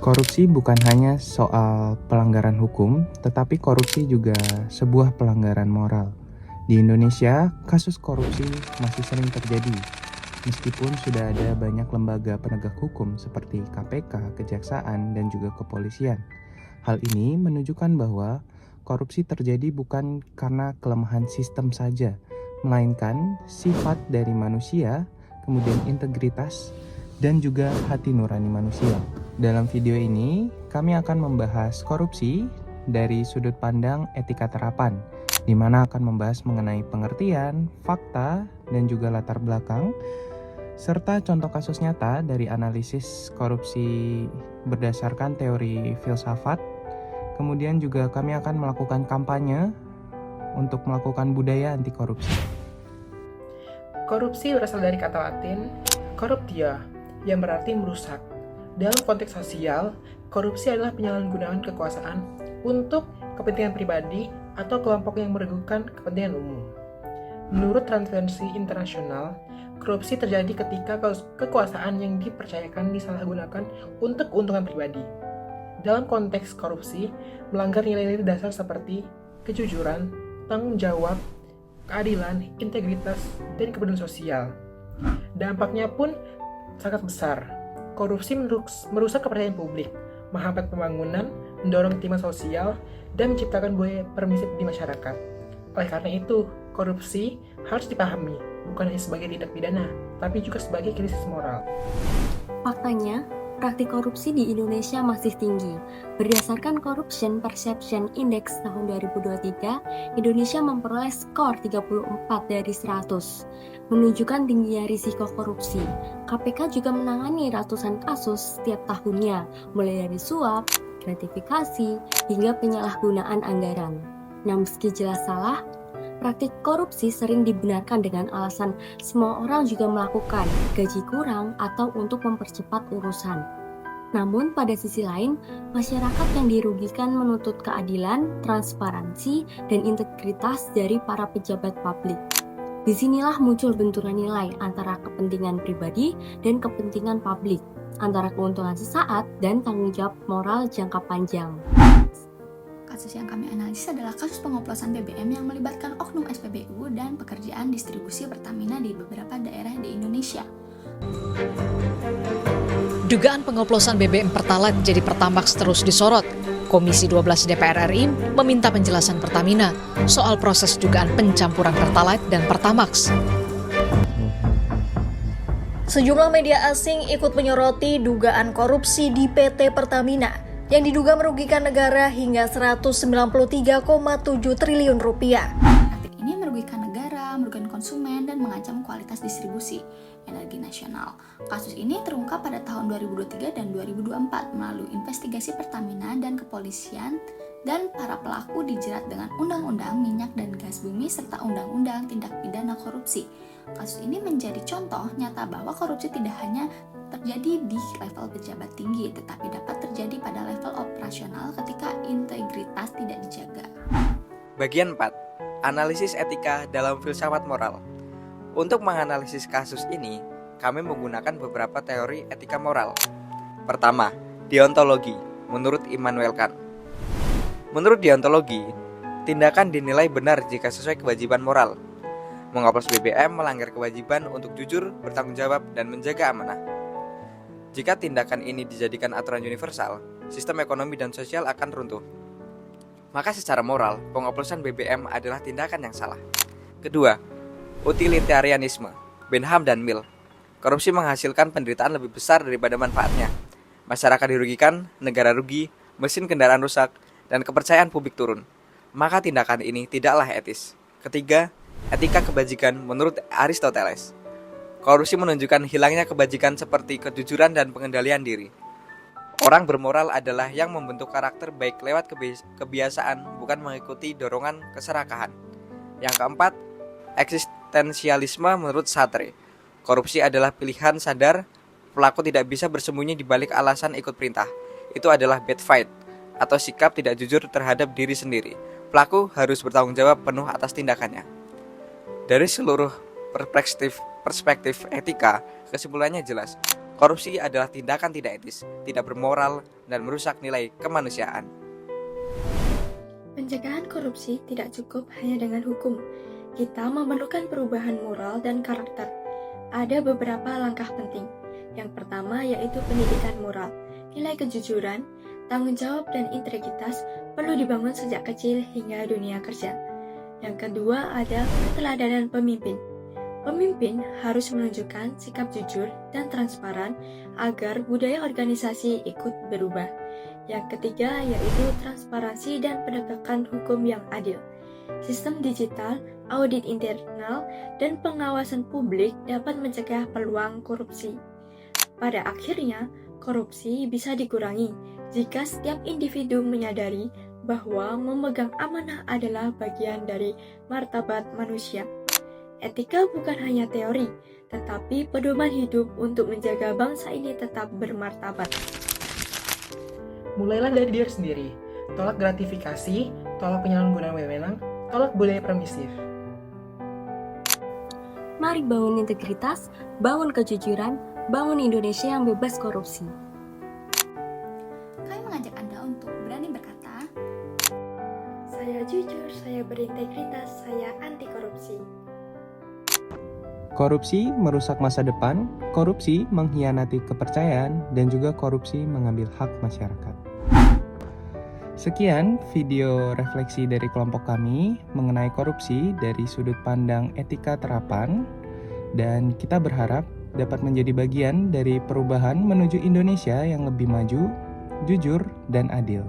Korupsi bukan hanya soal pelanggaran hukum, tetapi korupsi juga sebuah pelanggaran moral. Di Indonesia, kasus korupsi masih sering terjadi, meskipun sudah ada banyak lembaga penegak hukum seperti KPK, Kejaksaan, dan juga kepolisian. Hal ini menunjukkan bahwa korupsi terjadi bukan karena kelemahan sistem saja, melainkan sifat dari manusia, kemudian integritas, dan juga hati nurani manusia. Dalam video ini, kami akan membahas korupsi dari sudut pandang etika terapan, di mana akan membahas mengenai pengertian, fakta, dan juga latar belakang, serta contoh kasus nyata dari analisis korupsi berdasarkan teori filsafat. Kemudian juga kami akan melakukan kampanye untuk melakukan budaya anti korupsi. Korupsi berasal dari kata Latin corruptio, yang berarti merusak. Dalam konteks sosial, korupsi adalah penyalahgunaan kekuasaan untuk kepentingan pribadi atau kelompok yang merugikan kepentingan umum. Menurut Transparency International, korupsi terjadi ketika kekuasaan yang dipercayakan disalahgunakan untuk keuntungan pribadi. Dalam konteks korupsi, melanggar nilai-nilai dasar seperti kejujuran, tanggung jawab, keadilan, integritas, dan kepedulian sosial. Dampaknya pun sangat besar. Korupsi merusak kepercayaan publik, menghambat pembangunan, mendorong ketimpangan sosial, dan menciptakan budaya permisif di masyarakat. Oleh karena itu, korupsi harus dipahami bukan hanya sebagai tindak pidana, tapi juga sebagai krisis moral. Faktanya, praktik korupsi di Indonesia masih tinggi. Berdasarkan Corruption Perception Index tahun 2023, Indonesia memperoleh skor 34 dari 100, menunjukkan tingginya risiko korupsi. KPK juga menangani ratusan kasus setiap tahunnya, mulai dari suap, gratifikasi, hingga penyalahgunaan anggaran. Nah, meski jelas salah, praktik korupsi sering dibenarkan dengan alasan semua orang juga melakukan, gaji kurang, atau untuk mempercepat urusan. Namun pada sisi lain, masyarakat yang dirugikan menuntut keadilan, transparansi, dan integritas dari para pejabat publik. Disinilah muncul benturan nilai antara kepentingan pribadi dan kepentingan publik, antara keuntungan sesaat dan tanggung jawab moral jangka panjang. Kasus yang kami analisis adalah kasus pengoplosan BBM yang melibatkan oknum SPBU dan pekerjaan distribusi Pertamina di beberapa daerah di Indonesia. Dugaan pengoplosan BBM Pertalite jadi Pertamax terus disorot. Komisi 12 DPR RI meminta penjelasan Pertamina soal proses dugaan pencampuran Pertalite dan Pertamax. Sejumlah media asing ikut menyoroti dugaan korupsi di PT Pertamina yang diduga merugikan negara hingga 193,7 triliun rupiah. Praktik ini merugikan negara, merugikan konsumen, dan mengancam kualitas distribusi energi nasional. Kasus ini terungkap pada tahun 2023 dan 2024 melalui investigasi Pertamina dan kepolisian, dan para pelaku dijerat dengan Undang-Undang Minyak dan Gas Bumi serta Undang-Undang Tindak Pidana Korupsi. Kasus ini menjadi contoh nyata bahwa korupsi tidak hanya terjadi di level pejabat tinggi, tetapi dapat terjadi pada level operasional ketika integritas tidak dijaga. Bagian 4. Analisis etika dalam filsafat moral. Untuk menganalisis kasus ini, kami menggunakan beberapa teori etika moral. Pertama, deontologi, menurut Immanuel Kant. Menurut deontologi, tindakan dinilai benar jika sesuai kewajiban moral. Mengoplos BBM melanggar kewajiban untuk jujur, bertanggung jawab, dan menjaga amanah. Jika tindakan ini dijadikan aturan universal, sistem ekonomi dan sosial akan runtuh. Maka secara moral, pengoplosan BBM adalah tindakan yang salah. Kedua, utilitarianisme, Benham dan Mill. Korupsi menghasilkan penderitaan lebih besar daripada manfaatnya. Masyarakat dirugikan, negara rugi, mesin kendaraan rusak, dan kepercayaan publik turun. Maka tindakan ini tidaklah etis. Ketiga, etika kebajikan menurut Aristoteles. Korupsi menunjukkan hilangnya kebajikan seperti kejujuran dan pengendalian diri. Orang bermoral adalah yang membentuk karakter baik lewat kebiasaan, bukan mengikuti dorongan keserakahan. Yang keempat, eksistensialisme menurut Sartre. Korupsi adalah pilihan sadar, pelaku tidak bisa bersembunyi di balik alasan ikut perintah. Itu adalah bad fight, atau sikap tidak jujur terhadap diri sendiri. Pelaku harus bertanggung jawab penuh atas tindakannya. Dari seluruh perspektif etika, kesimpulannya jelas. Korupsi adalah tindakan tidak etis, tidak bermoral, dan merusak nilai kemanusiaan. Pencegahan korupsi tidak cukup hanya dengan hukum. Kita memerlukan perubahan moral dan karakter. Ada beberapa langkah penting. Yang pertama yaitu pendidikan moral. Nilai kejujuran, tanggung jawab, dan integritas perlu dibangun sejak kecil hingga dunia kerja. Yang kedua ada keteladanan pemimpin. Pemimpin harus menunjukkan sikap jujur dan transparan agar budaya organisasi ikut berubah. Yang ketiga yaitu transparansi dan penegakan hukum yang adil. Sistem digital, audit internal, dan pengawasan publik dapat mencegah peluang korupsi. Pada akhirnya, korupsi bisa dikurangi jika setiap individu menyadari bahwa memegang amanah adalah bagian dari martabat manusia. Etika bukan hanya teori, tetapi pedoman hidup untuk menjaga bangsa ini tetap bermartabat. Mulailah dari diri sendiri. Tolak gratifikasi, tolak penyalahgunaan wewenang, tolak budaya permisif. Mari bangun integritas, bangun kejujuran, bangun Indonesia yang bebas korupsi. Kami mengajak Anda untuk berani berkata, Saya jujur, saya berintegritas, saya anti korupsi. Korupsi merusak masa depan, korupsi mengkhianati kepercayaan, dan juga korupsi mengambil hak masyarakat. Sekian video refleksi dari kelompok kami mengenai korupsi dari sudut pandang etika terapan, dan kita berharap dapat menjadi bagian dari perubahan menuju Indonesia yang lebih maju, jujur, dan adil.